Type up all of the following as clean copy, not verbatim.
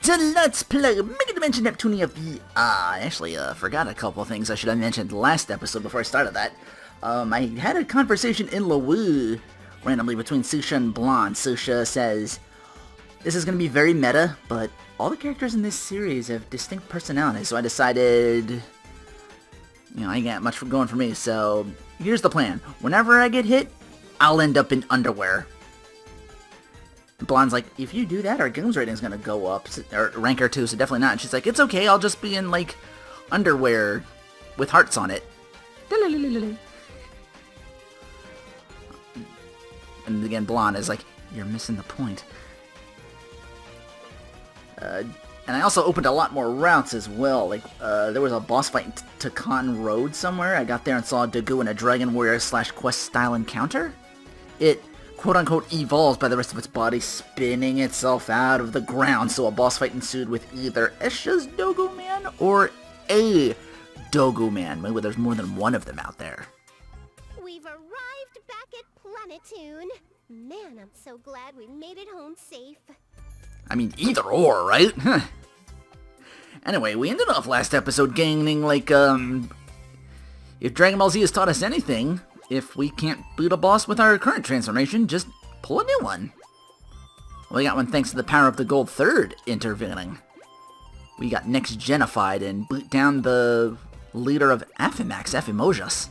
to Let's Play Megadimension Neptunia VIIR. I actually forgot a couple things I should have mentioned last episode before I started that. I had a conversation in Lowoo randomly between C-Sha and Blonde. C-Sha says, this is going to be very meta, but all the characters in this series have distinct personalities, so I decided, I ain't got much going for me, so here's the plan. Whenever I get hit, I'll end up in underwear. Blonde's like, if you do that, our games rating's gonna go up, or rank her too, so definitely not. And she's like, it's okay, I'll just be in, like, underwear with hearts on it. And again, Blonde is like, you're missing the point. And I also opened a lot more routes as well. Like, there was a boss fight in Takan Road somewhere. I got there and saw Dagu in a Dragon Warrior / quest style encounter. It quote-unquote evolves by the rest of its body spinning itself out of the ground, so a boss fight ensued with either S-Sha's Dogu Man or a Dogu Man. Maybe there's more than one of them out there. We've arrived back at Planetoon. Man, I'm so glad we made it home safe. I mean, either or, right? Anyway, we ended off last episode gaining, like, if Dragon Ball Z has taught us anything, if we can't beat a boss with our current transformation, just pull a new one. Well, we got one thanks to the power of the Gold Third intervening. We got next-genified and beat down the leader of Affimax, Affimojus.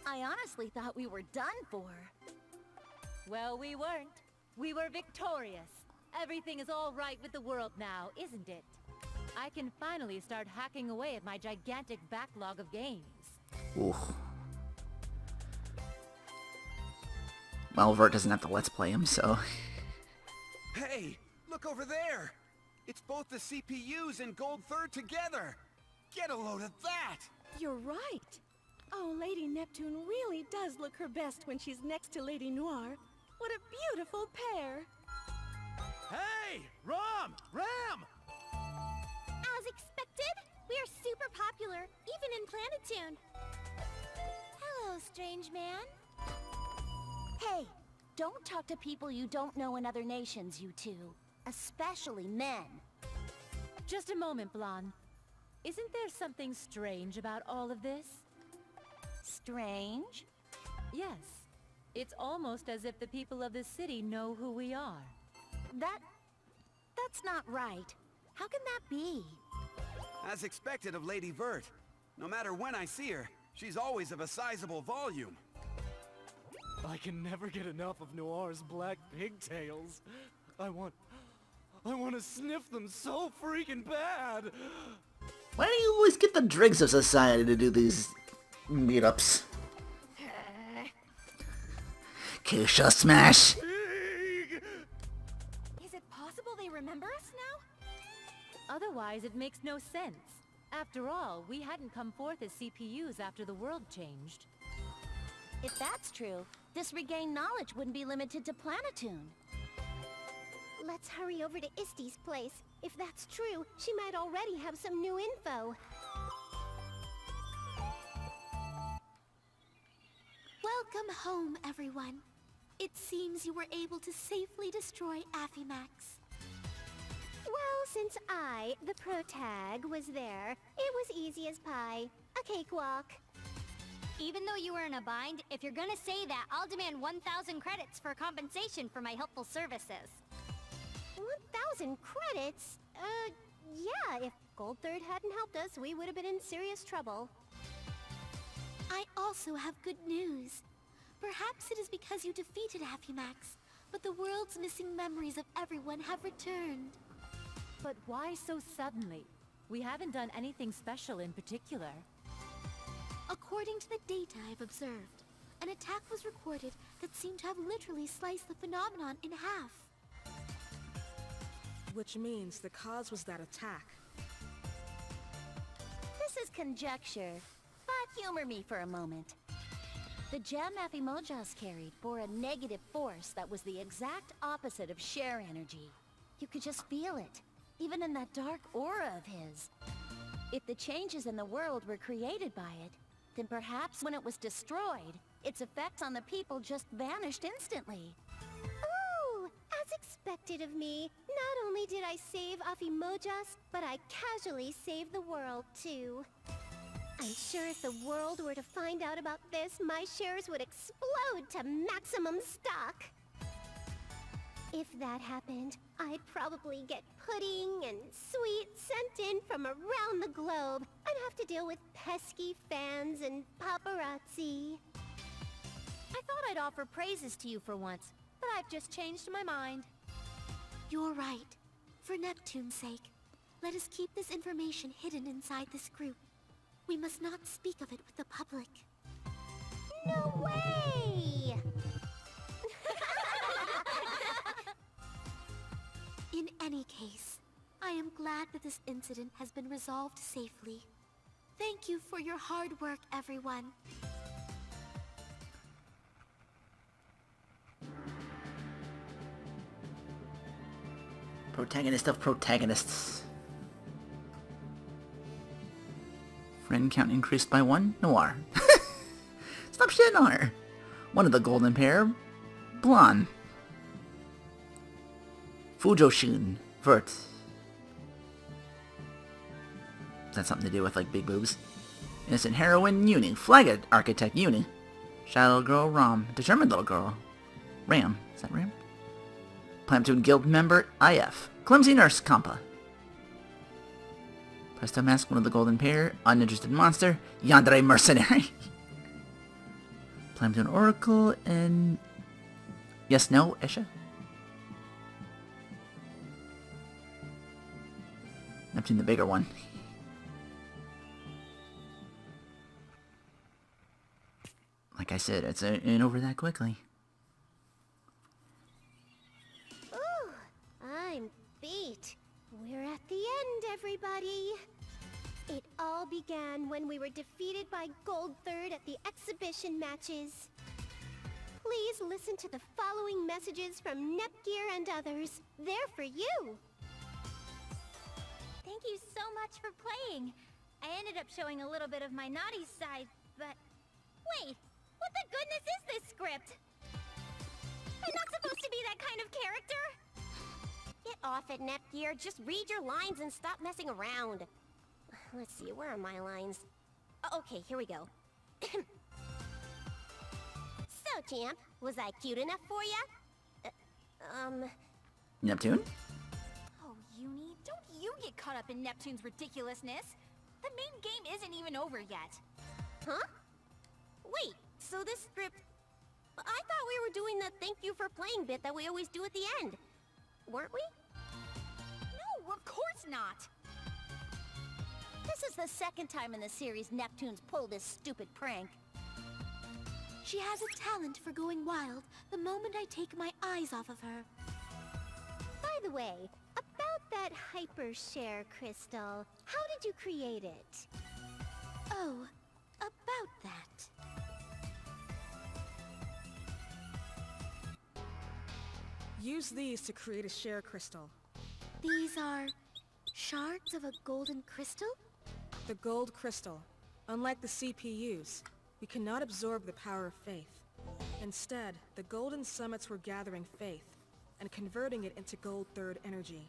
I honestly thought we were done for. Well, we weren't. We were victorious. Everything is all right with the world now, isn't it? I can finally start hacking away at my gigantic backlog of games. Ooh. Well, Vert doesn't have to Let's Play him, so... Hey, look over there! It's both the CPUs and Gold Third together! Get a load of that! You're right. Oh, Lady Neptune really does look her best when she's next to Lady Noir. What a beautiful pair! Hey! Ram! As expected, we are super popular, even in Planetoon. Hello, strange man. Hey, don't talk to people you don't know in other nations, you two. Especially men. Just a moment, Blonde. Isn't there something strange about all of this? Strange? Yes. It's almost as if the people of the city know who we are. That's not right. How can that be? As expected of Lady Vert. No matter when I see her, she's always of a sizable volume. I can never get enough of Noir's black pigtails. I want to sniff them so freaking bad. Why do you always get the dregs of society to do these meetups? K-Sha smash! Is it possible they remember us now? Otherwise, it makes no sense. After all, we hadn't come forth as CPUs after the world changed. If that's true, this regained knowledge wouldn't be limited to Planetoon. Let's hurry over to Isty's place. If that's true, she might already have some new info. Welcome home, everyone. It seems you were able to safely destroy Affimax. Well, since I, the protag, was there, it was easy as pie. A cakewalk. Even though you were in a bind, if you're gonna say that, I'll demand 1,000 credits for compensation for my helpful services. 1,000 credits? Yeah, if Gold Third hadn't helped us, we would have been in serious trouble. I also have good news. Perhaps it is because you defeated Affimax, but the world's missing memories of everyone have returned. But why so suddenly? We haven't done anything special in particular. According to the data I've observed, an attack was recorded that seemed to have literally sliced the phenomenon in half. Which means the cause was that attack. This is conjecture, but humor me for a moment. The gem Affimojus carried bore a negative force that was the exact opposite of share energy. You could just feel it, even in that dark aura of his. If the changes in the world were created by it, then perhaps when it was destroyed, its effects on the people just vanished instantly. Ooh! As expected. expected of me. Not only did I save Affimax, but I casually saved the world, too. I'm sure if the world were to find out about this, my shares would explode to maximum stock. If that happened, I'd probably get pudding and sweets sent in from around the globe. I'd have to deal with pesky fans and paparazzi. I thought I'd offer praises to you for once, but I've just changed my mind. You're right. For Neptune's sake, let us keep this information hidden inside this group. We must not speak of it with the public. No way! In any case, I am glad that this incident has been resolved safely. Thank you for your hard work, everyone. Protagonist of protagonists. Friend count increased by 1? Noir. Stop shitting on her. One of the golden pair. Blonde. Fujoshun. Vert. Is that something to do with, like, big boobs? Innocent heroine, Uni. Flag architect, Uni. Shadow girl, Ram. Determined little girl. Ram. Is that Ram? Platoon guild member, IF. Clumsy nurse, Kampa. Presto mask, one of the golden pair. Uninterested monster, Yandere mercenary. Platoon oracle, and... Yes, no, S-Sha? Neptune the bigger one. Like I said, it's ain't over that quickly. Ooh, I'm beat. We're at the end, everybody. It all began when we were defeated by Gold Third at the exhibition matches. Please listen to the following messages from Nepgear and others. They're for you. Thank you so much for playing. I ended up showing a little bit of my naughty side, but... Wait, what the goodness is this script? I'm not supposed to be that kind of character? Get off it, Nepgear. Just read your lines and stop messing around. Let's see, where are my lines? Okay, here we go. So, champ, was I cute enough for ya? Neptune? Oh, Uni, don't you get caught up in Neptune's ridiculousness. The main game isn't even over yet. Huh? Wait, so this script... I thought we were doing the thank you for playing bit that we always do at the end. Weren't we? No, of course not. This is the second time in the series Neptune's pulled this stupid prank. She has a talent for going wild the moment I take my eyes off of her. By the way, about that hyper-share crystal, how did you create it? Oh, about that. Use these to create a share crystal. These are shards of a golden crystal? The gold crystal. Unlike the CPUs, we cannot absorb the power of faith. Instead, the golden summits were gathering faith and converting it into Gold Third energy.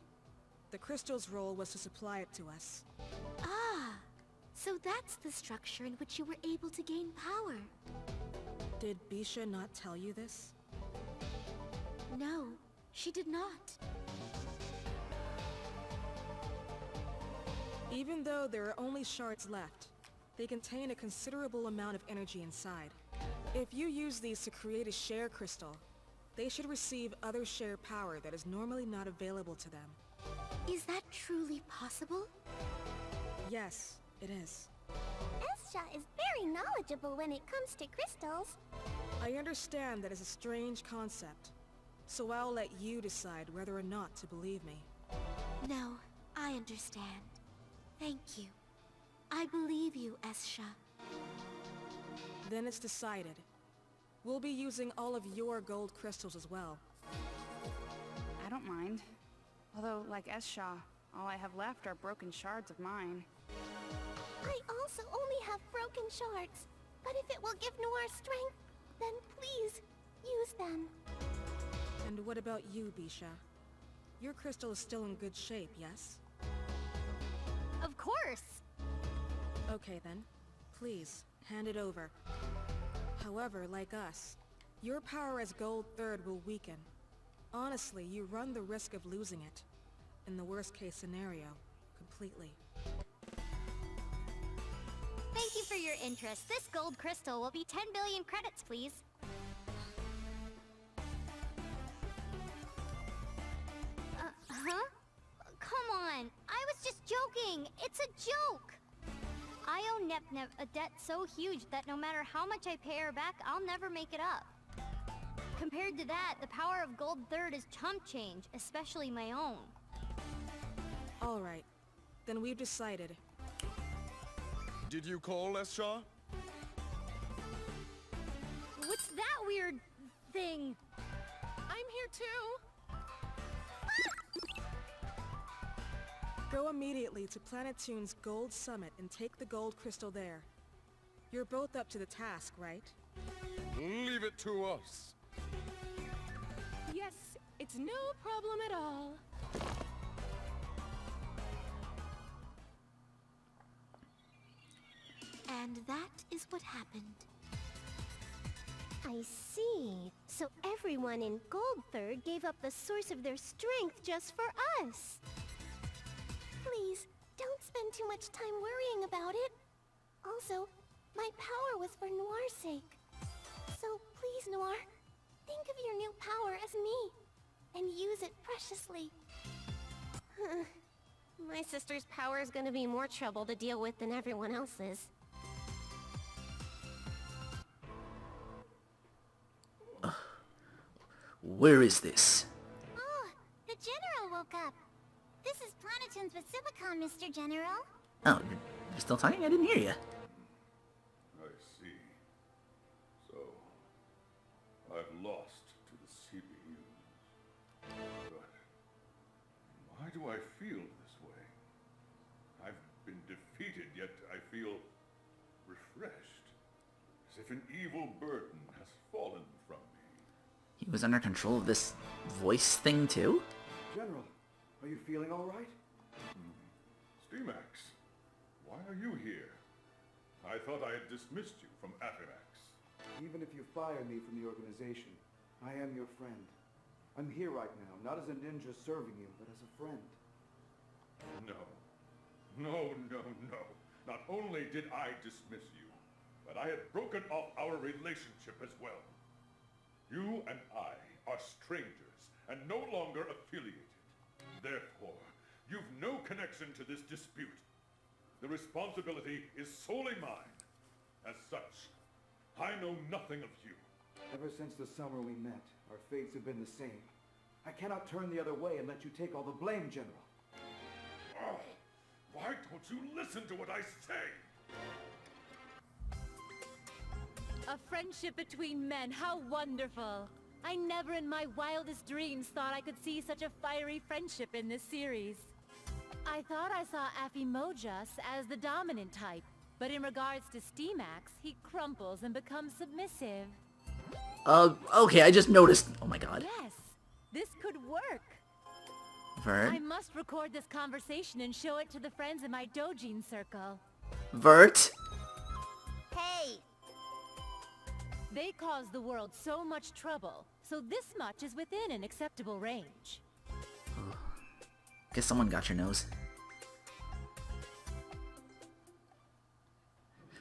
The crystal's role was to supply it to us. Ah, so that's the structure in which you were able to gain power. Did B-Sha not tell you this? No, she did not. Even though there are only shards left, they contain a considerable amount of energy inside. If you use these to create a share crystal, they should receive other share power that is normally not available to them. Is that truly possible? Yes, it is. S-Sha is very knowledgeable when it comes to crystals. I understand that is a strange concept, so I'll let you decide whether or not to believe me. No, I understand. Thank you. I believe you, S-Sha. Then it's decided. We'll be using all of your gold crystals as well. I don't mind. Although, like S-Sha, all I have left are broken shards of mine. I also only have broken shards, but if it will give Noir strength, then please, use them. And what about you, B-Sha? Your crystal is still in good shape, yes? Of course! Okay then. Please, hand it over. However, like us, your power as Gold Third will weaken. Honestly, you run the risk of losing it. In the worst case scenario, completely. Thank you for your interest. This gold crystal will be 10 billion credits, please. Huh? Come on! I was just joking! It's a joke! I owe Nep a debt so huge that no matter how much I pay her back, I'll never make it up. Compared to that, the power of Gold Third is chump change, especially my own. Alright. Then we've decided. Did you call, S-Sha? What's that weird thing? I'm here too! Go immediately to Planetoon's Gold Summit and take the gold crystal there. You're both up to the task, right? Leave it to us. Yes, it's no problem at all. And that is what happened. I see. So everyone in Gold Third gave up the source of their strength just for us. Please, don't spend too much time worrying about it. Also, my power was for Noir's sake. So please, Noir, think of your new power as me, and use it preciously. My sister's power is gonna be more trouble to deal with than everyone else's. Where is this? Oh, the General woke up. This is Planetoon's Pacificon, Mr. General. Oh, you're still talking? I didn't hear you. I see. So, I've lost to the CPUs. But, why do I feel this way? I've been defeated, yet I feel refreshed. As if an evil burden has fallen from me. He was under control of this voice thing too? General, are you feeling all right? Steamax, why are you here? I thought I had dismissed you from Affimax. Even if you fire me from the organization, I am your friend. I'm here right now, not as a ninja serving you, but as a friend. No. No. Not only did I dismiss you, but I had broken off our relationship as well. You and I are strangers and no longer affiliated. Therefore, you've no connection to this dispute. The responsibility is solely mine. As such, I know nothing of you. Ever since the summer we met, our fates have been the same. I cannot turn the other way and let you take all the blame, General. Oh, why don't you listen to what I say? A friendship between men, how wonderful! I never in my wildest dreams thought I could see such a fiery friendship in this series. I thought I saw Affimax as the dominant type, but in regards to Steamax, he crumples and becomes submissive. Okay, I just noticed. Oh my god. Yes, this could work. Vert? I must record this conversation and show it to the friends in my Dojin circle. Vert? Hey! They caused the world so much trouble, so this much is within an acceptable range. Guess someone got your nose.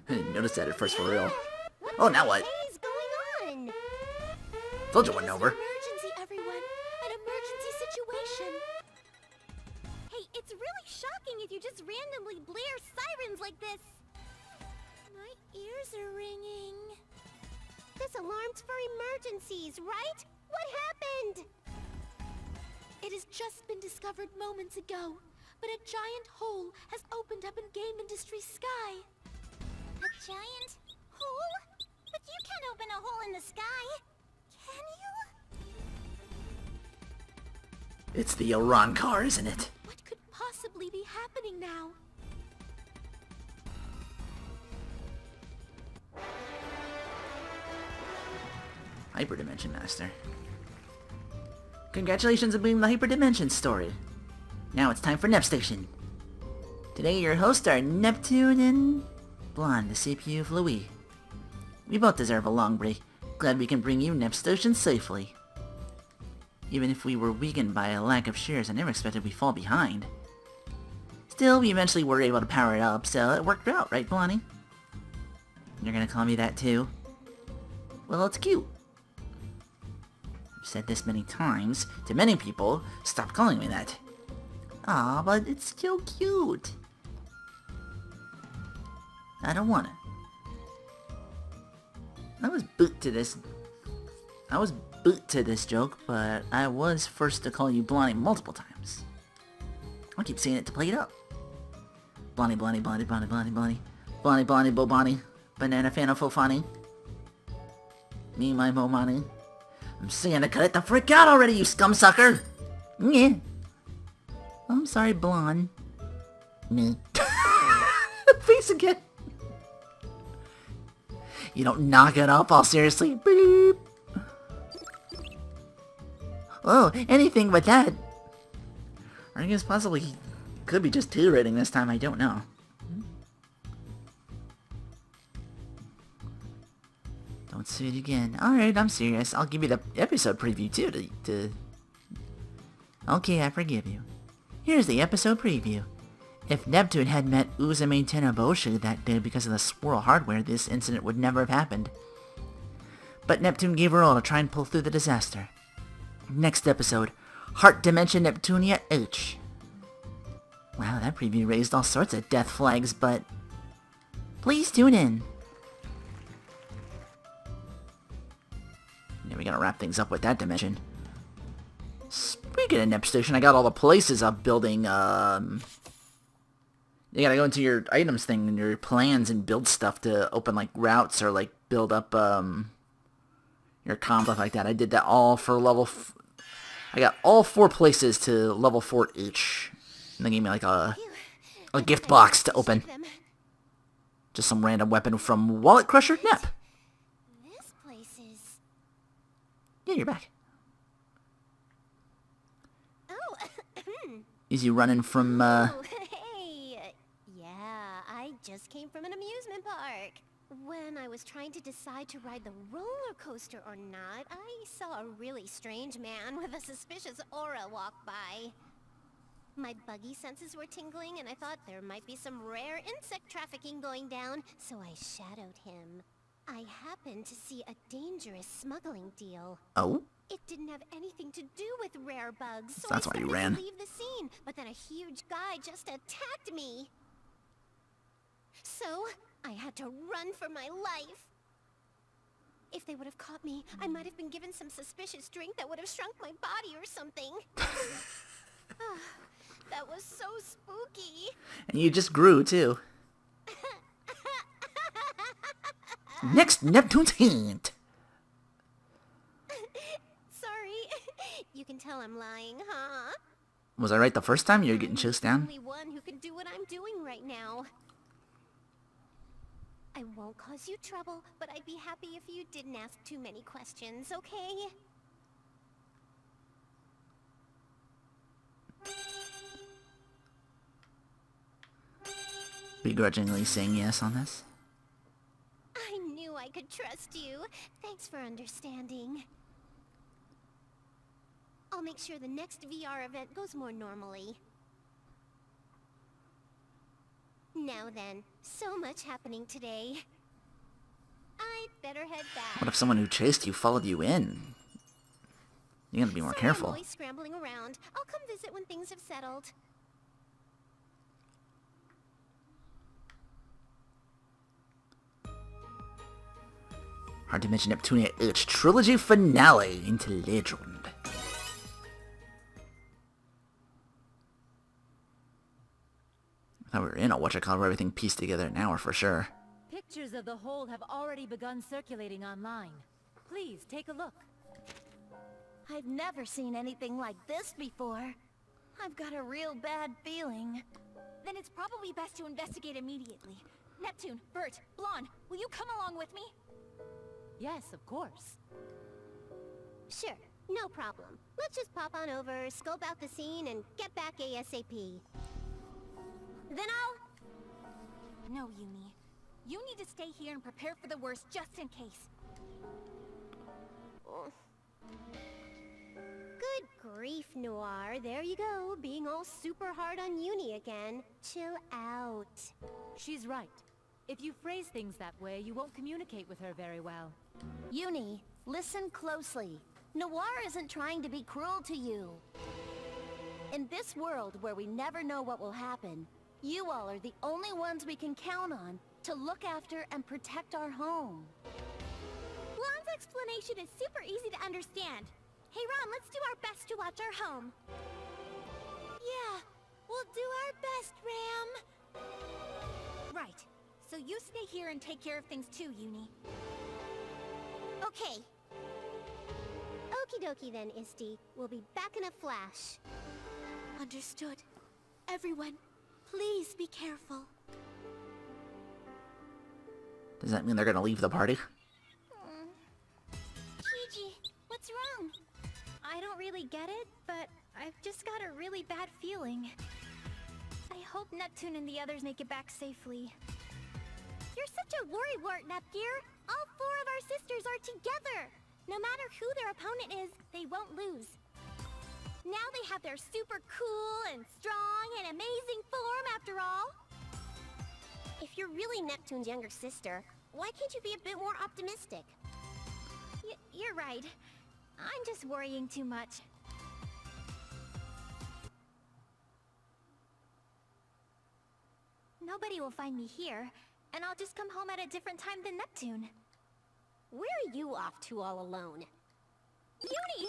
I didn't notice that at first for real. Oh, now what? What is going on? Told you it wasn't over. Emergency, everyone! An emergency situation! Hey, it's really shocking if you just randomly blare sirens like this! My ears are ringing. This alarm's for emergencies, right? What happened? It has just been discovered moments ago, but a giant hole has opened up in game industry sky. A giant hole? But you can't open a hole in the sky, can you? It's the Iran car, isn't it? What could possibly be happening now? Hyperdimension Master. Congratulations on being the Hyperdimension story. Now it's time for Nep Station. Today your hosts are Neptune and Blonde, the CPU of Louis. We both deserve a long break. Glad we can bring you Nep Station safely. Even if we were weakened by a lack of shares, I never expected we'd fall behind. Still, we eventually were able to power it up, so it worked out, right, Blondie? You're gonna call me that too? Well, it's cute. I've said this many times to many people, stop calling me that. Aw, but it's still cute. I don't wanna. I was boot to this joke, but I was first to call you Blondie multiple times. I'll keep saying it to play it up. Blondie, Blondie, Blondie, Blondie, Blondie, Blondie. Blondie, Blondie, Bo Bonnie. Banana fan of Fofani. Me, my Bo Bonnie. I'm saying to cut it the frick out already, you scumsucker! Yeah. I'm sorry, Blonde. Me. Face again. You don't knock it up all seriously. Beep. Oh, anything but that. Or I guess possibly he could be just two-rating this time, I don't know. Don't say it again. Alright, I'm serious. I'll give you the episode preview too Okay, I forgive you. Here's the episode preview. If Neptune had met Uzumaki Tenoboshu that day because of the swirl hardware, this incident would never have happened. But Neptune gave her all to try and pull through the disaster. Next episode, Heart Dimension Neptunia VIIR. Wow, that preview raised all sorts of death flags, but please tune in. Yeah, we gotta wrap things up with that dimension. Speaking of Nep Station, I got all the places up building, you gotta go into your items thing and your plans and build stuff to open, like, routes or, like, build up, your comp, stuff like that. I did that all for level... I got all 4 places to level 4 each. And they gave me, like, a gift box to open. Just some random weapon from Wallet Crusher Nep. This place is... Yeah, you're back. Oh, Is you running from, Oh, hey! Yeah, I just came from an amusement park. When I was trying to decide to ride the roller coaster or not, I saw a really strange man with a suspicious aura walk by. My buggy senses were tingling and I thought there might be some rare insect trafficking going down, so I shadowed him. I happened to see a dangerous smuggling deal. Oh? It didn't have anything to do with rare bugs, so That's I why you started ran. to leave the scene, but then a huge guy just attacked me. So, I had to run for my life. If they would have caught me, I might have been given some suspicious drink that would have shrunk my body or something. That was so spooky. And you just grew, too. Next, Neptune's hint. Sorry. You can tell I'm lying, huh? Was I right the first time? You're getting chased down? I'm the only one who can do what I'm doing right now. I won't cause you trouble, but I'd be happy if you didn't ask too many questions, okay? Begrudgingly saying yes on this. I knew I could trust you. Thanks for understanding. I'll make sure the next VR event goes more normally. Now then, so much happening today. I'd better head back. What if someone who chased you followed you in? You gotta be more careful. I'm always scrambling around. I'll come visit when things have settled. Hard to mention Neptunia VIIR Trilogy Finale into Legend. I thought we were in a whatchamacallit where everything pieced together an hour for sure. Pictures of the hold have already begun circulating online. Please take a look. I've never seen anything like this before. I've got a real bad feeling. Then it's probably best to investigate immediately. Neptune, Bert, Blonde, will you come along with me? Yes, of course. Sure. No problem. Let's just pop on over, scope out the scene, and get back ASAP. Then No, Uni. You need to stay here and prepare for the worst just in case. Good grief, Noir. There you go, being all super hard on Uni again. Chill out. She's right. If you phrase things that way, you won't communicate with her very well. Uni, listen closely. Noir isn't trying to be cruel to you. In this world where we never know what will happen, you all are the only ones we can count on to look after and protect our home. Ron's explanation is super easy to understand. Hey Ron, let's do our best to watch our home. Yeah, we'll do our best, Ram. Right. So you stay here and take care of things too, Uni. Okay. Okie dokie then, Isti. We'll be back in a flash. Understood. Everyone, please be careful. Does that mean they're gonna leave the party? Gigi, what's wrong? I don't really get it, but I've just got a really bad feeling. I hope Neptune and the others make it back safely. You're such a worrywart, Nepgear! All 4 of our sisters are together! No matter who their opponent is, they won't lose. Now they have their super cool and strong and amazing form after all. If you're really Neptune's younger sister, why can't you be a bit more optimistic? You're right. I'm just worrying too much. Nobody will find me here, and I'll just come home at a different time than Neptune. Where are you off to all alone? Uni!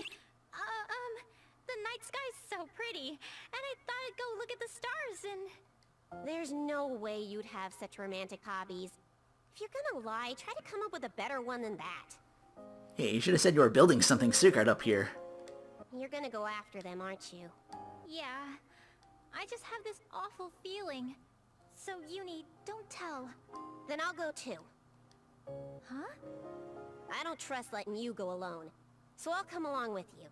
The night sky's so pretty, and I thought I'd go look at the stars and... There's no way you'd have such romantic hobbies. If you're gonna lie, try to come up with a better one than that. Hey, you should have said you were building something secret up here. You're gonna go after them, aren't you? Yeah. I just have this awful feeling. So, Uni, don't tell. Then I'll go too. Huh? I don't trust letting you go alone, so I'll come along with you.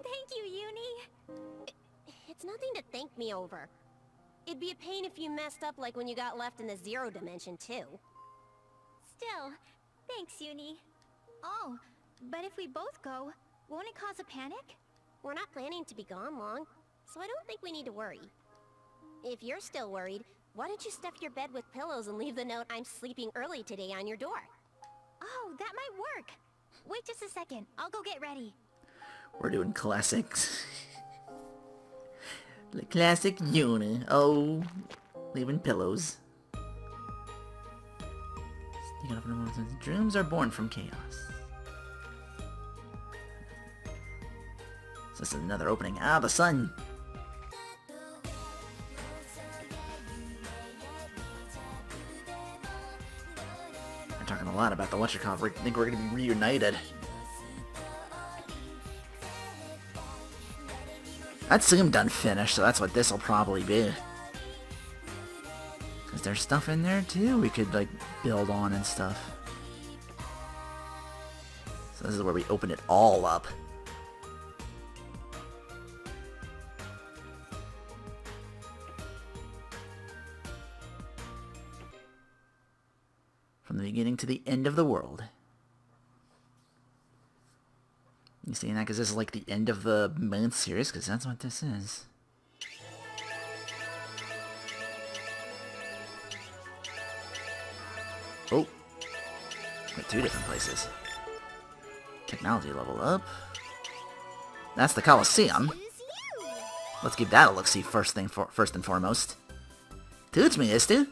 Thank you, Uni! It's nothing to thank me over. It'd be a pain if you messed up like when you got left in the Zero Dimension, too. Still, thanks, Uni. Oh, but if we both go, won't it cause a panic? We're not planning to be gone long, so I don't think we need to worry. If you're still worried, why don't you stuff your bed with pillows and leave the note "I'm sleeping early today" on your door? Oh, that might work. Wait just a second. I'll go get ready. We're doing classics. The classic Uni. Oh, leaving pillows. Sneaking up in the woods. Dreams are born from chaos. So this is another opening. Ah, the sun. We're talking a lot about the whatchamacallit. I think we're going to be reunited. That seemed unfinished, so that's what this will probably be. Because there's stuff in there too we could like build on and stuff. So this is where we open it all up. From the beginning to the end of the world. You saying that because this is like the end of the main series? Because that's what this is. Oh. We're 2 different places. Technology level up. That's the Coliseum. Let's give that a look-see first and foremost. Teach me, Istu.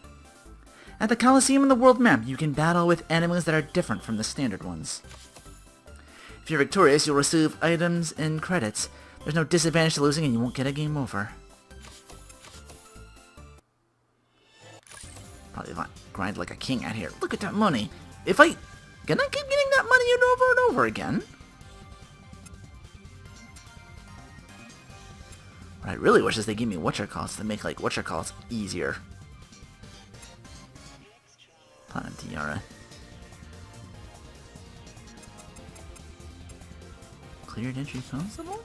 At the Coliseum in the world map, you can battle with enemies that are different from the standard ones. If you're victorious, you'll receive items and credits. There's no disadvantage to losing and you won't get a game over. Probably grind like a king out here. Look at that money. If I... Can I keep getting that money over and over again? What I really wish is they give me whatchamacallits to make like whatchamacallits easier. Platinum Tiara. Cleared entry possible?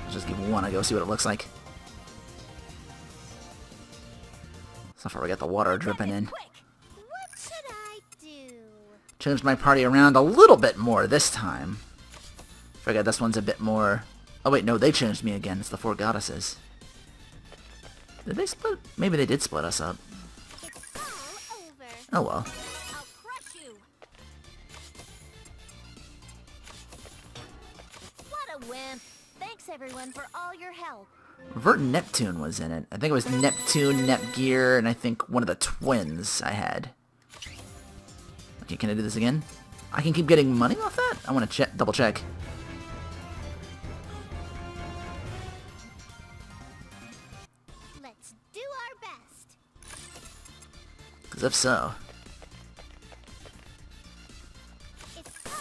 Let's just give one a go, see what it looks like. So far we got the water dripping in. What should I do? Changed my party around a little bit more this time. Forget this one's a bit more... Oh wait, no, they changed me again. It's the 4 goddesses. Did they split? Maybe they did split us up. It's all over. Oh well. I'll crush you. What a wimp. Thanks everyone for all your help. Vert Neptune was in it. I think it was Neptune, Nepgear, and I think one of the twins I had. Okay, can I do this again? I can keep getting money off that? I want to double check. Let's do our best. Because if so... It's all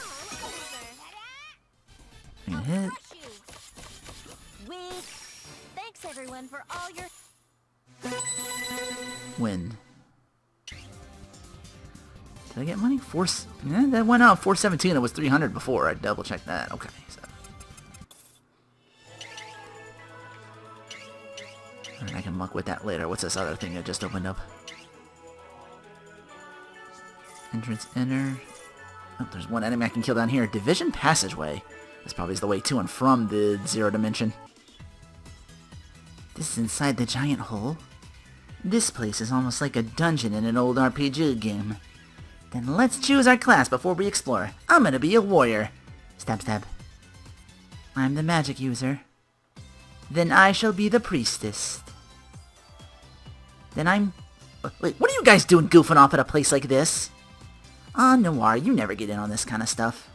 over. I can hit. Crush you. Weak. Thanks everyone for all your... Win. Did I get money? That went out 417. It was 300 before. I double checked that. Okay. So. Alright, I can muck with that later. What's this other thing that just opened up? Entrance inner. Oh, there's one enemy I can kill down here. Division Passageway. This probably is the way to and from the Zero Dimension. This is inside the giant hole. This place is almost like a dungeon in an old RPG game. Then let's choose our class before we explore. I'm gonna be a warrior. Stab, stab. I'm the magic user. Then I shall be the priestess. Then I'm... Wait, what are you guys doing goofing off at a place like this? Ah, Noir, you never get in on this kind of stuff.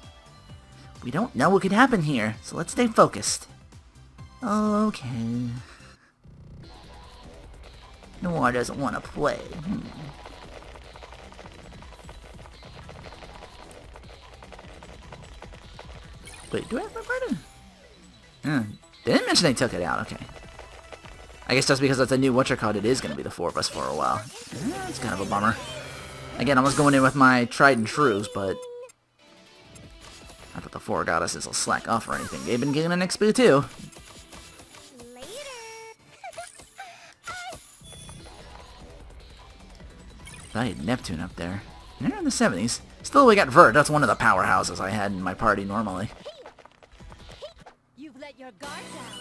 We don't know what could happen here, so let's stay focused. Okay. Noir doesn't want to play. Wait, do I have my party? They didn't mention they took it out, okay. I guess just because that's a new whatchamacallit, it is going to be the 4 of us for a while. It's kind of a bummer. Again, I was going in with my tried and trues, but... I thought the 4 goddesses will slack off or anything. They've been getting an XP too. I had Neptune up there. They're in the 70s. Still, we got Vert. That's one of the powerhouses I had in my party normally. You've let your guard down.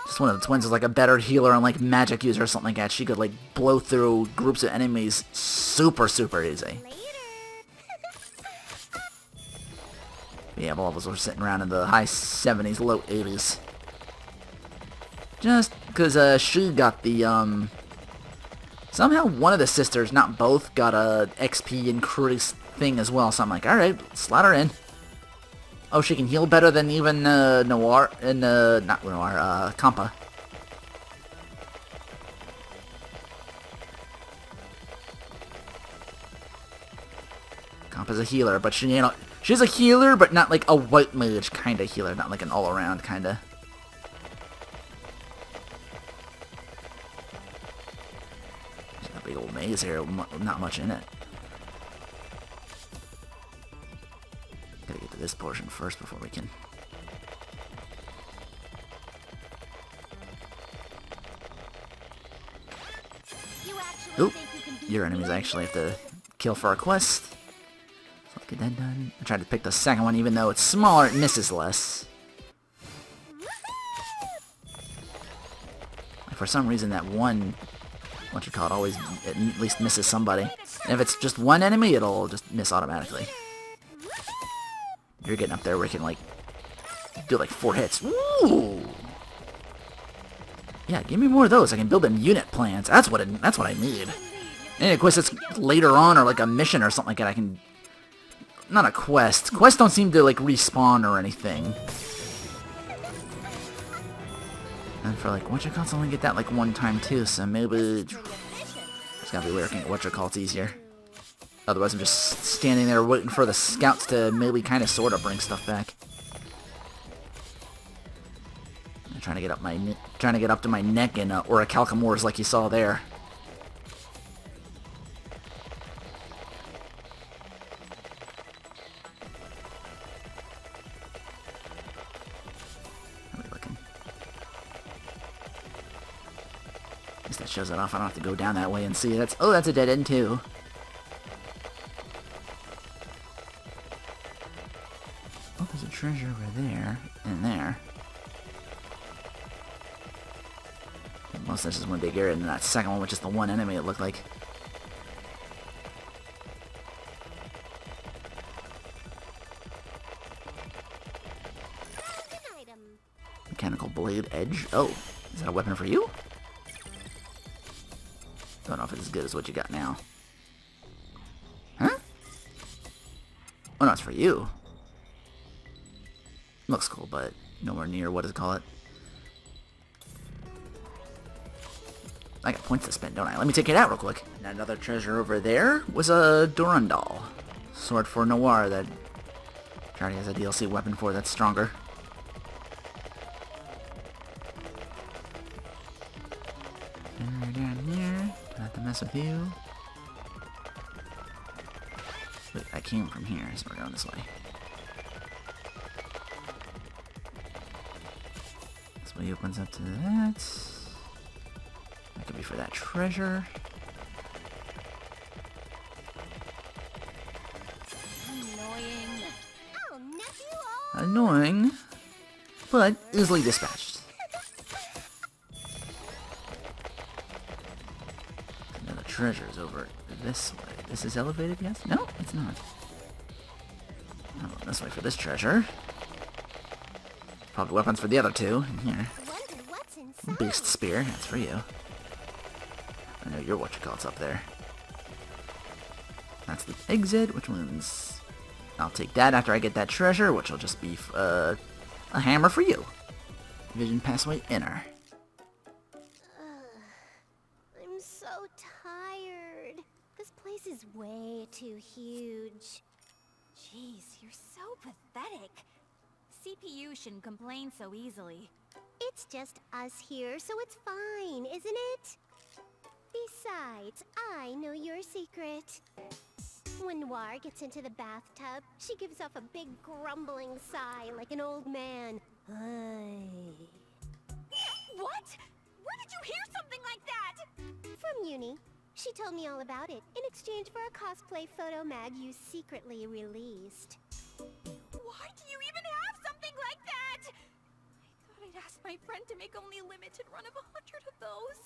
Just one of the twins was like a better healer and like magic user or something like that. She could like blow through groups of enemies super easy. Yeah, all of us were sitting around in the high 70s, low 80s. Just because she got the somehow one of the sisters, not both, got a XP increase thing as well. So I'm like, alright, slot her in. Oh, she can heal better than even Noir, and not Noir, Kampa. Kampa's a healer, but she, you know, she's a healer, but not like a white mage kind of healer, not like an all-around kind of. A big old maze here, not much in it. Gotta get to this portion first before we can. Oop! Your enemies actually have to kill for a quest. So let's get that done. I tried to pick the second one, even though it's smaller, it misses less. For some reason, that one, always at least misses somebody. And if it's just one enemy, it'll just miss automatically. You're getting up there where you can, like, do, like, 4 hits. Ooh! Yeah, give me more of those. I can build them unit plans. That's what I need. And of course, it's later on, or, like, a mission or something like that. I can... Not a quest. Quests don't seem to, like, respawn or anything. And for, like, whatchamacallits only get that, like, one time, too. So maybe... It's gotta be working at whatchamacallits easier. Otherwise, I'm just standing there waiting for the scouts to maybe kind of sort of bring stuff back. I'm trying to get up to my neck in Orichalcum like you saw there. guess that shows it off. I don't have to go down that way and see it. Oh, that's a dead end too. Oh, there's a treasure over there and there. Most of this is one big area, and that second one, which is the one enemy, it looked like. Mechanical blade edge. Oh, is that a weapon for you? Don't know if it's as good as what you got now. Huh? Oh no, it's for you. Looks cool, but nowhere near, what does it call it? I got points to spend, don't I? Let me take it out real quick. And another treasure over there was a Durandal. Sword for Noir that Charlie has a DLC weapon for that's stronger. And right down here. Don't have to mess with you. Wait, I came from here, so we're going this way. This way opens up to that. That could be for that treasure. Annoying. Oh, nephew! Annoying, but easily dispatched. Now the treasure's over this way. This is elevated, yes? No, it's not. Oh, this way for this treasure. Probably weapons for the other two. In here. Wonder what's inside. Beast spear, that's for you. I know you're whatchamacallit's up there. That's the exit, which means I'll take that after I get that treasure, which will just be a hammer for you. Vision Passway Inner. I'm so tired. This place is way too huge. Jeez, you're so pathetic. CPU shouldn't complain so easily. It's just us here, so it's fine, isn't it? Besides, I know your secret. When Noir gets into the bathtub, she gives off a big grumbling sigh like an old man. Ay. What? Where did you hear something like that? From Uni. She told me all about it in exchange for a cosplay photo mag you secretly released. Why do you even have something like that? I thought I'd asked my friend to make only a limited run of 100 of those.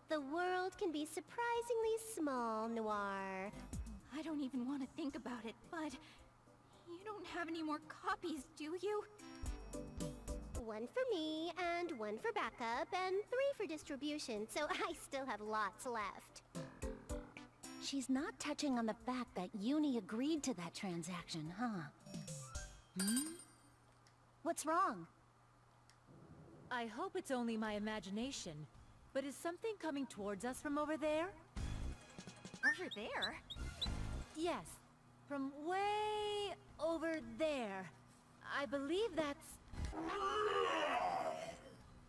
The world can be surprisingly small, Noir. I don't even want to think about it, but you don't have any more copies, do you? One for me, and one for backup, and 3 for distribution, so I still have lots left. She's not touching on the fact that Uni agreed to that transaction, huh? What's wrong? I hope it's only my imagination, but is something coming towards us from over there? Over there? Yes, from way over there. I believe that's...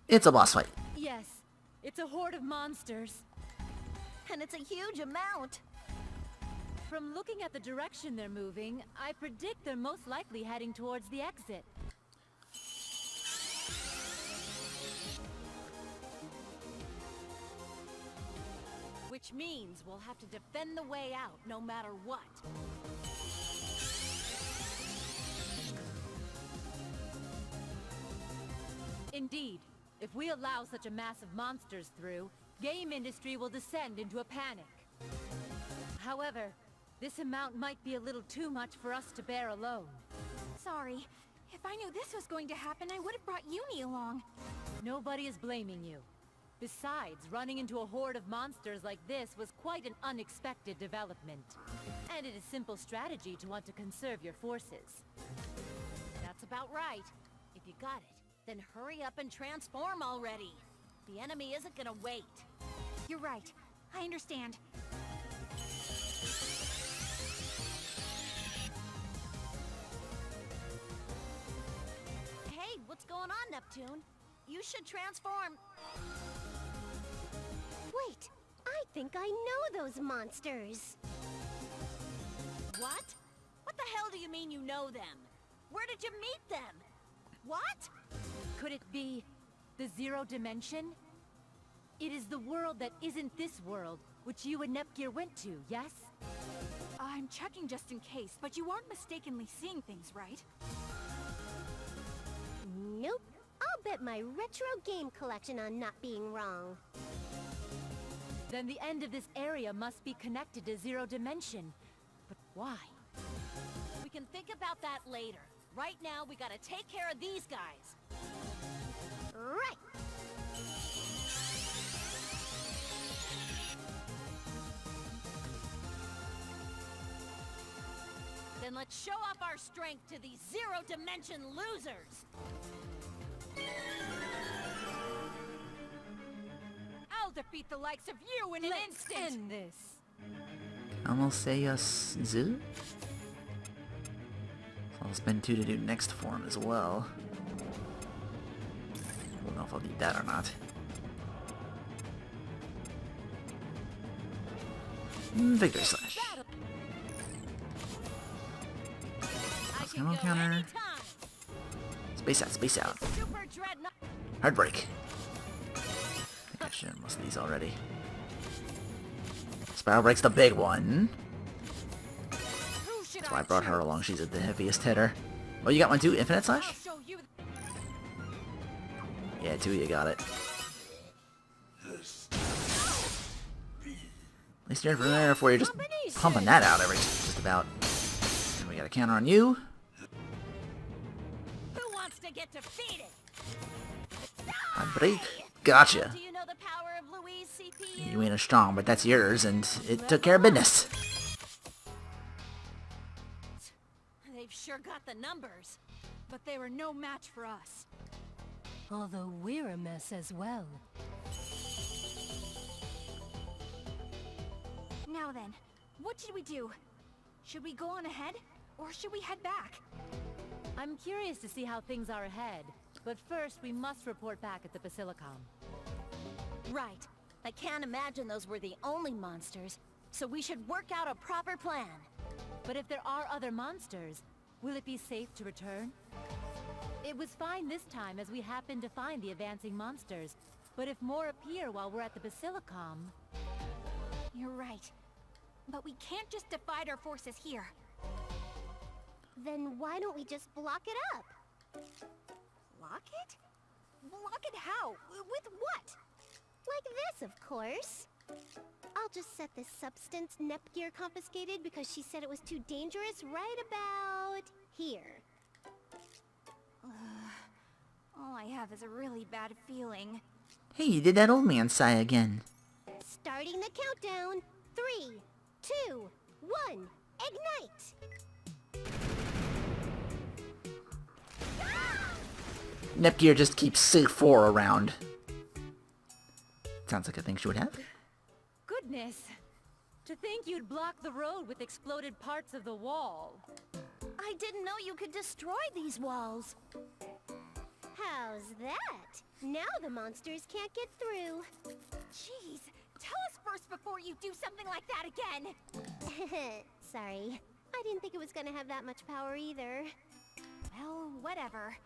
It's a boss fight. Yes, it's a horde of monsters. And it's a huge amount. From looking at the direction they're moving, I predict they're most likely heading towards the exit. Which means we'll have to defend the way out, no matter what. Indeed, if we allow such a mass of monsters through, game industry will descend into a panic. However, this amount might be a little too much for us to bear alone. Sorry. If I knew this was going to happen, I would have brought Uni along. Nobody is blaming you. Besides, running into a horde of monsters like this was quite an unexpected development. And it is simple strategy to want to conserve your forces. That's about right. If you got it, then hurry up and transform already. The enemy isn't gonna wait. You're right. I understand. Hey, what's going on, Neptune? You should transform. Wait, I think I know those monsters. What? What the hell do you mean you know them? Where did you meet them? What? Could it be The Zero Dimension? It is the world that isn't this world, which you and Nepgear went to, yes? I'm checking just in case, but you aren't mistakenly seeing things, right? Nope. I'll bet my retro game collection on not being wrong. Then the end of this area must be connected to Zero Dimension. But why? We can think about that later. Right now, we gotta take care of these guys. Right. Then let's show off our strength to these Zero Dimension losers! I'll defeat the likes of you in an instant! End this. Almost say us zoo? So I'll spend 2 to do next form as well. Don't know if I'll need that or not. Victory Slash. Come on, counter. Space out, space out. Heartbreak. I think I should have most of these already. Spiral Break's the big one. That's why I brought her along. She's the heaviest hitter. Oh, you got one too? Infinite Slash? Yeah, 2 you got it. At least you're from there before you're just pumping that out every just about. And we got a counter on you. Who wants to get defeated? Break. Gotcha. Do you know the power of Louise CPU? You ain't as strong, but that's yours, and it took care of business. They've sure got the numbers. But they were no match for us. Although we're a mess as well. Now then, what should we do? Should we go on ahead, or should we head back? I'm curious to see how things are ahead, but first we must report back at the Basilicom. Right. I can't imagine those were the only monsters, so we should work out a proper plan. But if there are other monsters, will it be safe to return? It was fine this time as we happened to find the advancing monsters, but if more appear while we're at the Basilicom... You're right. But we can't just divide our forces here. Then why don't we just block it up? Block it? Block it how? With what? Like this, of course. I'll just set this substance Nepgear confiscated because she said it was too dangerous right about here. All I have is a really bad feeling. Hey, you did that old man sigh again. Starting the countdown. 3, 2, 1, ignite! Nepgear just keeps C4 around. Sounds like a thing she would have. Goodness! To think you'd block the road with exploded parts of the wall. I didn't know you could destroy these walls. How's that? Now the monsters can't get through. Jeez, tell us first before you do something like that again. Sorry. I didn't think it was gonna have that much power either. Well, whatever.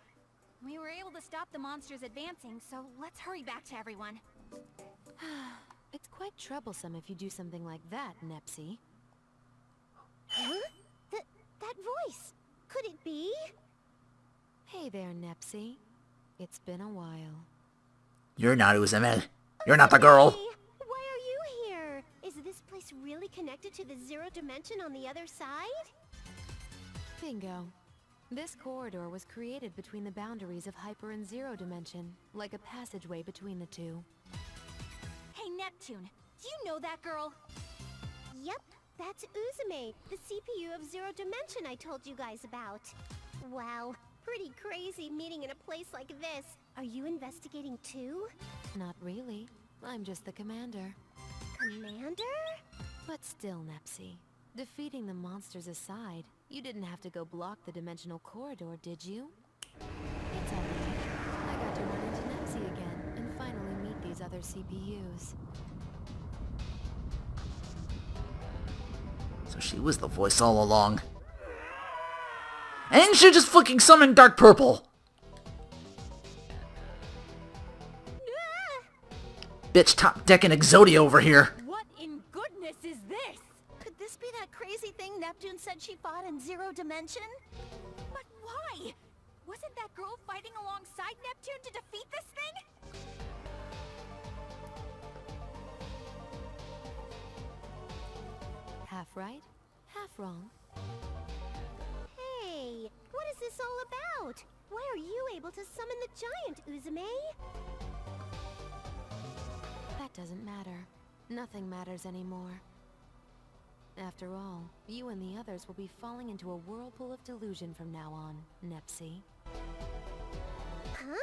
We were able to stop the monsters advancing, so let's hurry back to everyone. It's quite troublesome if you do something like that, Nepsy. Huh? That voice! Could it be? Hey there, Nepsy. It's been a while. You're not Uzume. You're not the girl. Hey, why are you here? Is this place really connected to the Zero Dimension on the other side? Bingo. This corridor was created between the boundaries of Hyper and Zero Dimension, like a passageway between the two. Hey, Neptune, do you know that girl? Yep, that's Uzume, the CPU of Zero Dimension I told you guys about. Wow, pretty crazy meeting in a place like this. Are you investigating too? Not really. I'm just the commander. Commander? But still, Nepsy. Defeating the monsters aside, you didn't have to go block the dimensional corridor, did you? It's alright. I got to run into Nepsy again, and finally meet these other CPUs. So she was the voice all along. And she just fucking summoned Dark Purple! bitch top decking Exodia over here. What in goodness is this? Could this be that crazy thing Neptune said she fought in Zero Dimension? But why? Wasn't that girl fighting alongside Neptune to defeat this thing? Half right, half wrong. Hey, what is this all about? Why are you able to summon the giant, Uzume? That doesn't matter. Nothing matters anymore. After all, you and the others will be falling into a whirlpool of delusion from now on, Nepsi. Huh?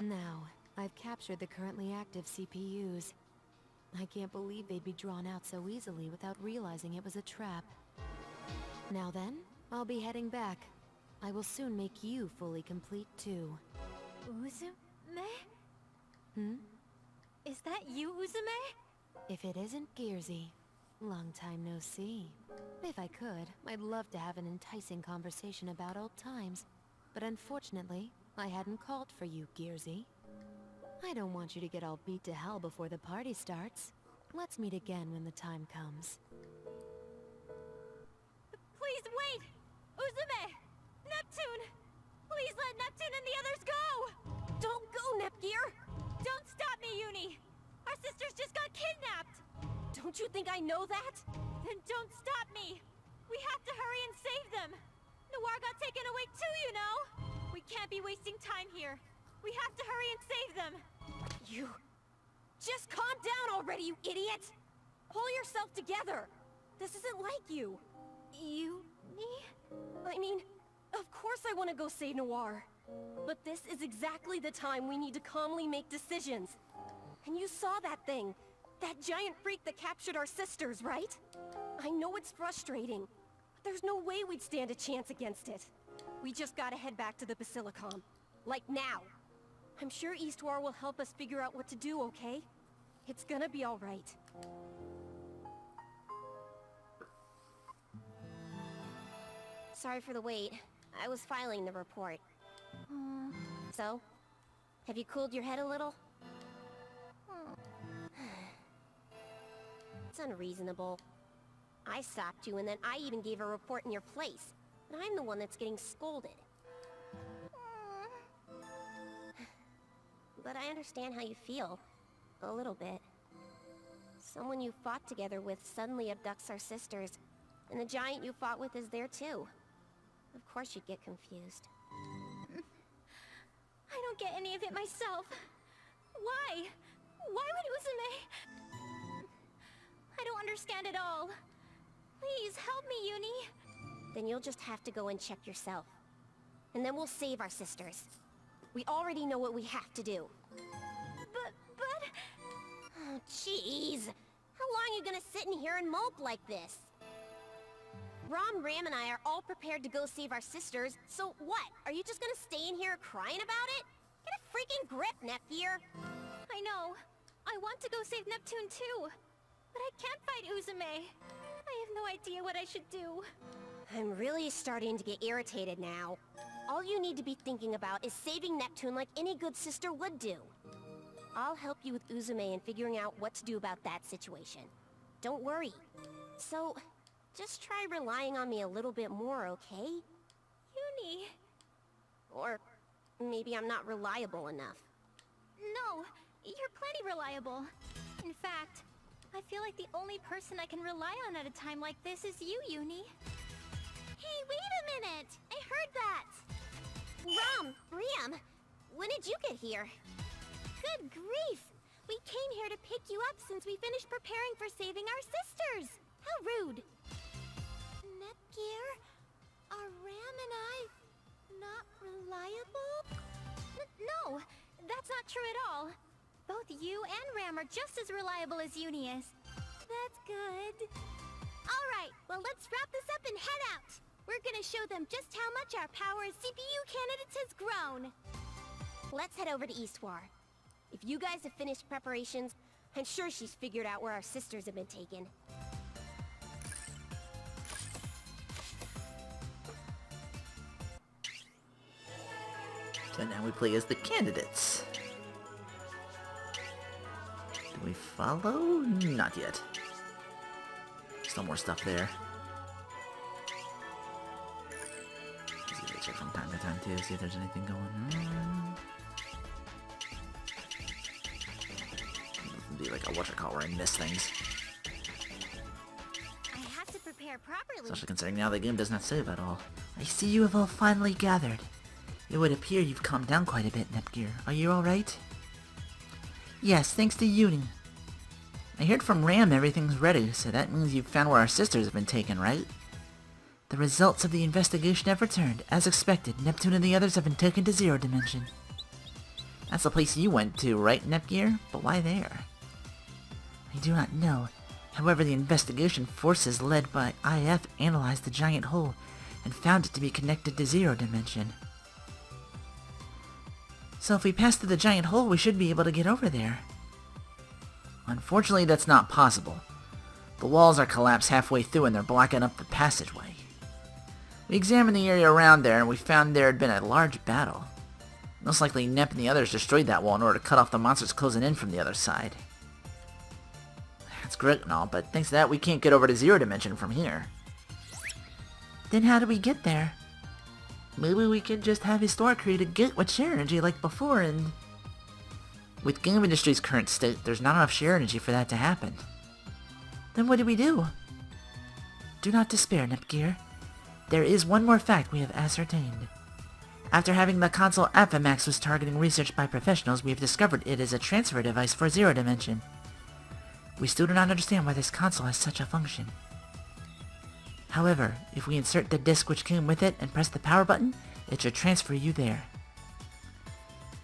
Now, I've captured the currently active CPUs. I can't believe they'd be drawn out so easily without realizing it was a trap. Now then, I'll be heading back. I will soon make you fully complete too. Uzume? Hmm? Is that you, Uzume? If it isn't Gearsy. Long time no see. If I could, I'd love to have an enticing conversation about old times. But unfortunately, I hadn't called for you, Gearsy. I don't want you to get all beat to hell before the party starts. Let's meet again when the time comes. Please wait! Uzume! Neptune! Please let Neptune and the others go! Don't go, Nepgear! Don't stop me, Uni! Our sisters just got kidnapped! Don't you think I know that? Then don't stop me! We have to hurry and save them! Noir got taken away too, you know! We can't be wasting time here! We have to hurry and save them! You... Just calm down already, you idiot! Pull yourself together! This isn't like you. I mean, of course I want to go save Noir. But this is exactly the time we need to calmly make decisions. And you saw that thing. That giant freak that captured our sisters, right? I know it's frustrating. But there's no way we'd stand a chance against it. We just gotta head back to the Basilicom. Like now. I'm sure Eastwar will help us figure out what to do, okay? It's gonna be alright. Sorry for the wait. I was filing the report. So? Have you cooled your head a little? It's unreasonable. I stopped you and then I even gave a report in your place. But I'm the one that's getting scolded. But I understand how you feel. A little bit. Someone you fought together with suddenly abducts our sisters. And the giant you fought with is there too. Of course you'd get confused. I don't get any of it myself. Why? Why would Uzume? I don't understand at all. Please help me, Uni. Then you'll just have to go and check yourself. And then we'll save our sisters. We already know what we have to do. But... Oh, jeez. How long are you gonna sit in here and mope like this? Ram, and I are all prepared to go save our sisters, so what? Are you just gonna stay in here crying about it? Get a freaking grip, Nepgear! I know. I want to go save Neptune too. But I can't fight Uzume. I have no idea what I should do. I'm really starting to get irritated now. All you need to be thinking about is saving Neptune like any good sister would do. I'll help you with Uzume in figuring out what to do about that situation. Don't worry. So, just try relying on me a little bit more, okay? Uni. Or maybe I'm not reliable enough. No, you're plenty reliable. In fact, I feel like the only person I can rely on at a time like this is you, Uni. Hey, wait a minute! I heard that! Ram, when did you get here? Good grief! We came here to pick you up since we finished preparing for saving our sisters! How rude! Nepgear? Are Ram and I not reliable? No, that's not true at all. Both you and Ram are just as reliable as Uni is. That's good. Alright, well let's wrap this up and head out! We're gonna show them just how much our power as CPU candidates has grown! Let's head over to Eastwar. If you guys have finished preparations, I'm sure she's figured out where our sisters have been taken. And now we play as the candidates. Do we follow? Not yet. Still more stuff there. Check from time to time too, see if there's anything going on. It'll be like a whatchamacallit where I miss things. I have to prepare properly. Especially considering now the game does not save at all. I see you have all finally gathered. It would appear you've calmed down quite a bit, Nepgear. Are you alright? Yes, thanks to Uni. I heard from Ram everything's ready, so that means you've found where our sisters have been taken, right? The results of the investigation have returned. As expected, Neptune and the others have been taken to Zero Dimension. That's the place you went to, right, Nepgear? But why there? I do not know. However, the investigation forces led by IF analyzed the giant hole and found it to be connected to Zero Dimension. So if we pass through the giant hole, we should be able to get over there. Unfortunately, that's not possible. The walls are collapsed halfway through and they're blocking up the passageway. We examined the area around there and we found there had been a large battle. Most likely Nep and the others destroyed that wall in order to cut off the monsters closing in from the other side. That's great and all, but thanks to that we can't get over to Zero Dimension from here. Then how do we get there? Maybe we can just have Histoire create a gate with share energy like before and... With game industry's current state, there's not enough share energy for that to happen. Then what do we do? Do not despair, Nepgear. There is one more fact we have ascertained. After having the console Affimax was targeting research by professionals, we have discovered it is a transfer device for Zero Dimension. We still do not understand why this console has such a function. However, if we insert the disc which came with it and press the power button, it should transfer you there.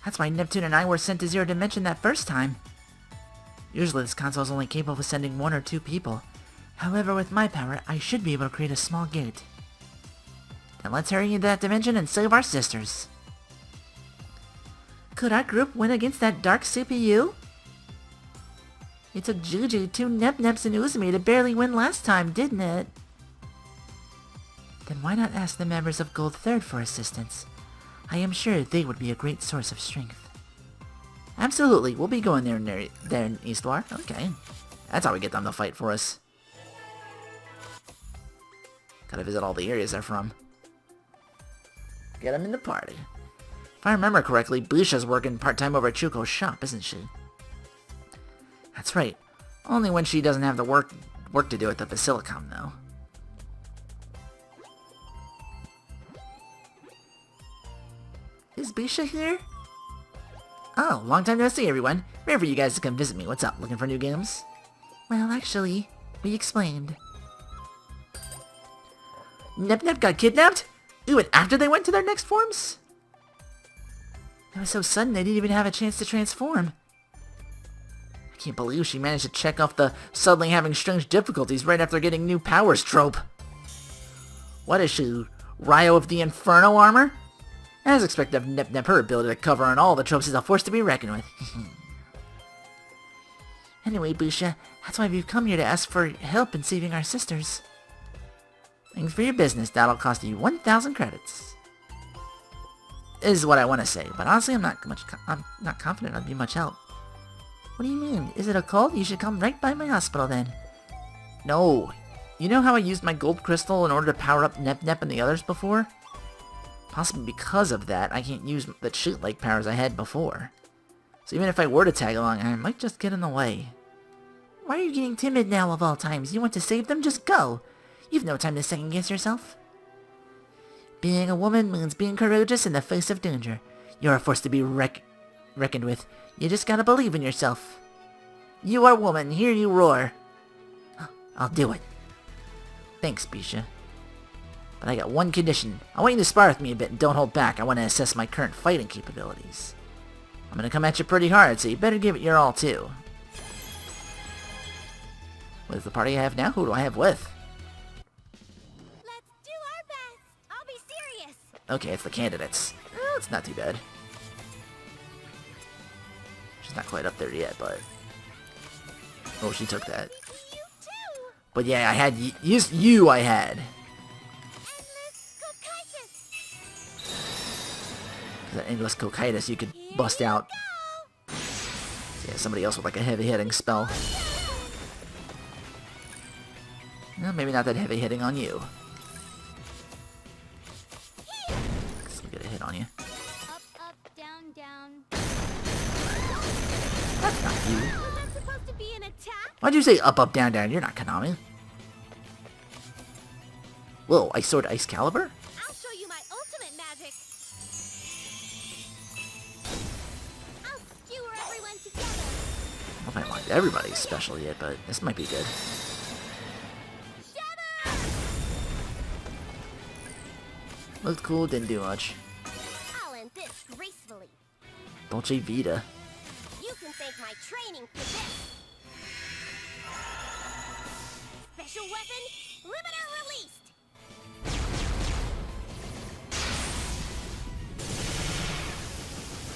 That's why Neptune and I were sent to Zero Dimension that first time. Usually this console is only capable of sending 1 or 2 people. However, with my power, I should be able to create a small gate. Then let's hurry into that dimension and save our sisters. Could our group win against that dark CPU? It took Juju, 2 Nep-Neps, and Uzumi to barely win last time, didn't it? Then why not ask the members of Gold Third for assistance? I am sure they would be a great source of strength. Absolutely, we'll be going there in Histoire. Okay. That's how we get them to fight for us. Gotta visit all the areas they're from. Get them in the party. If I remember correctly, B-Sha's working part-time over at Chuko's shop, isn't she? That's right. Only when she doesn't have the work to do at the Basilicom, though. Is B-Sha here? Oh, long time no see, everyone. Ready for you guys to come visit me. What's up? Looking for new games? Well, actually, we explained. Nep-Nep got kidnapped? Ooh, and after they went to their next forms? That was so sudden they didn't even have a chance to transform. I can't believe she managed to check off the suddenly having strange difficulties right after getting new powers trope. What is she, Ryo of the Inferno armor? As expected of Nep-Nep, her ability to cover on all the tropes is a force to be reckoned with. Anyway, B-Sha, that's why we've come here to ask for help in saving our sisters. Thanks for your business. That'll cost you 1,000 credits. Is what I want to say, but honestly, I'm not confident I'd be much help. What do you mean? Is it a cult? You should come right by my hospital then. No. You know how I used my gold crystal in order to power up Nep-Nep and the others before? Possibly because of that, I can't use the shoot-like powers I had before. So even if I were to tag along, I might just get in the way. Why are you getting timid now of all times? You want to save them? Just go! You've no time to second-guess yourself. Being a woman means being courageous in the face of danger. You're a force to be reckoned with. You just gotta believe in yourself. You are woman, hear you roar. I'll do it. Thanks, B-Sha. But I got one condition. I want you to spar with me a bit and don't hold back. I want to assess my current fighting capabilities. I'm gonna come at you pretty hard, so you better give it your all too. What is the party I have now? Who do I have with? Let's do our best. I'll be serious. Okay, it's the candidates. It's not too bad. She's not quite up there yet, but... Oh, she took that. But yeah, I had you I had. That endless cocytus you could bust out. Yeah, somebody else with like a heavy-hitting spell. Well, maybe not that heavy-hitting on you. Still get a hit on you. Up, up, down, down. That's not you. Was that supposed to be an attack? Why'd you say up, up, down, down? You're not Konami. Whoa, Ice Sword, Ice Caliber? I'll show you my ultimate magic. I'll skewer everyone together. I don't know if I mind everybody's special yet, but this might be good. Looked cool, didn't do much. I'll end this gracefully. Dolce Vita. You can thank my training for this. Special weapon, limiter released.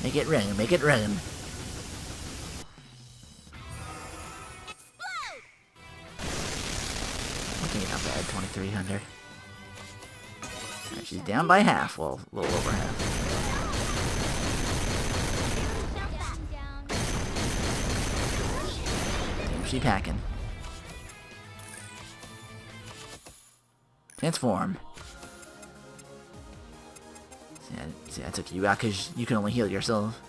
Make it rain, make it rain. Explode! Okay, not bad, 2,300. She's down by half, well, a little over half. Damn, she packing. Transform. See, I took you out because you can only heal yourself.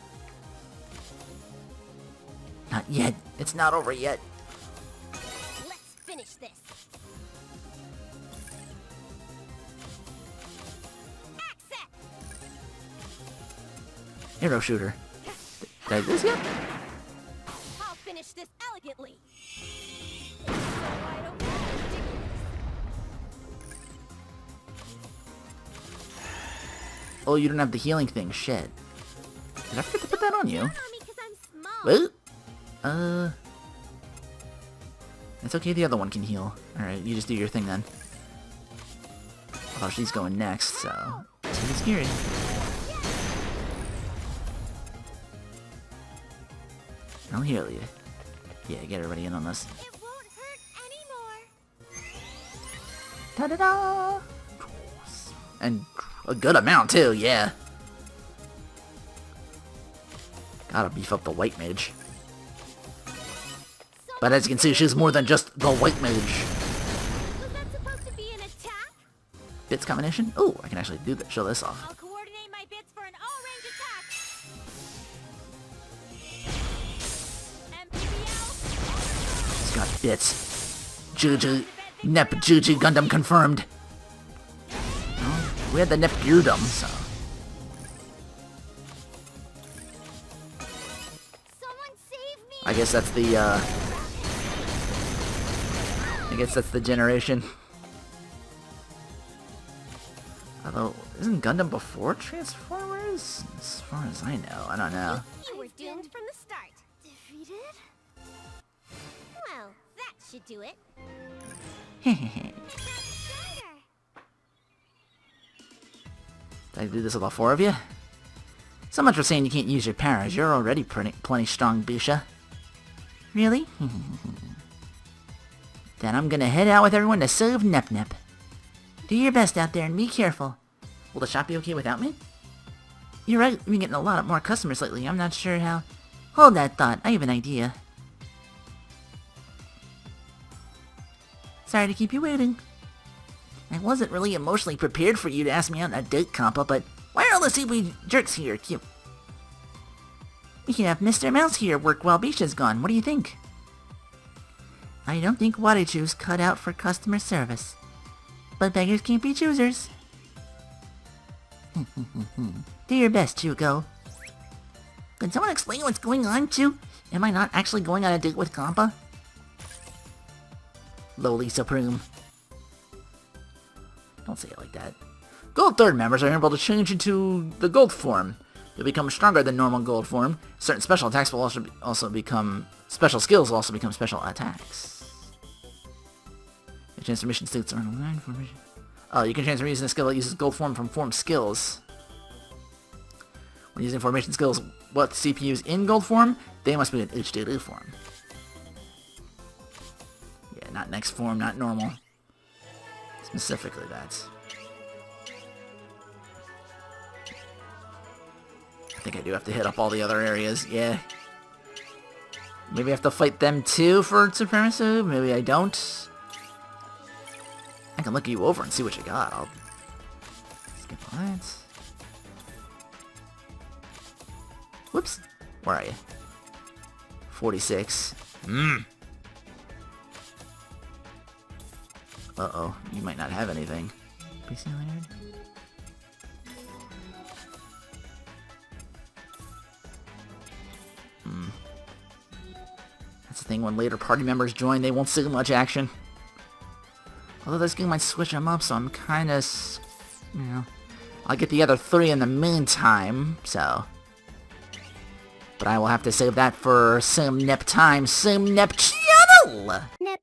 Not yet. It's not over yet. Let's finish this. Arrow shooter. Did I do this yet? I'll finish this elegantly. Oh, you don't have the healing thing. Shit. Did I forget to put that on you? On me 'cause I'm small. What? It's okay, the other one can heal. Alright, you just do your thing then. Oh, she's going next, so... It's gonna be scary. I'll heal you. Yeah, get everybody in on this. It won't hurt anymore. Ta-da-da! And a good amount, too, yeah. Gotta beef up the white mage. But as you can see, she's more than just the white mage. Was that supposed to be an attack? Bits combination? Oh, I can actually do that. Show this off. I'll coordinate my bits for an all-range attack. It's got bits. Juju. Nep Juju Gundam confirmed. Well, we had the Nep Geardum, so. Someone save me. I guess that's the, I guess that's the generation. Although, isn't Gundam before Transformers? As far as I know, I don't know. You were doomed from the start. Defeated? Well, that should do it. Did I do this with all four of you? So much for saying you can't use your powers. You're already plenty strong, B-Sha. Really? Then I'm gonna head out with everyone to serve Nep Nep. Do your best out there and be careful. Will the shop be okay without me? You're right, we've been getting a lot more customers lately. I'm not sure how... Hold that thought, I have an idea. Sorry to keep you waiting. I wasn't really emotionally prepared for you to ask me out on a date, Compa, but why are all the CB jerks here? Cute. We can have Mr. Mouse here work while B-Sha's gone. What do you think? I don't think Wadichu's cut out for customer service. But beggars can't be choosers. Do your best, Chuko. Can someone explain what's going on, Chu? Am I not actually going on a date with Compa? Lowly Supreme. Don't say it like that. Gold Third members are able to change into the Gold form. You'll become stronger than normal Gold form. Certain special attacks will also become... Special skills will also become special attacks. The transformation states are online formation. Oh, you can transfer using a skill that uses Gold form from form skills. When using formation skills, what CPUs in Gold form, they must be in HD form. Yeah, not next form, not normal. Specifically that. think I do have to hit up all the other areas, yeah. Maybe I have to fight them too for supremacy, maybe I don't. I can look you over and see what you got. I'll skip that. Whoops. Where are you? 46. Uh-oh. You might not have anything. PC Leonard? That's the thing, when later party members join, they won't see much action. Although this game might switch them up, so I'm kinda... you know... I'll get the other 3 in the meantime, so... But I will have to save that for some Nep time, some Nep channel! Nep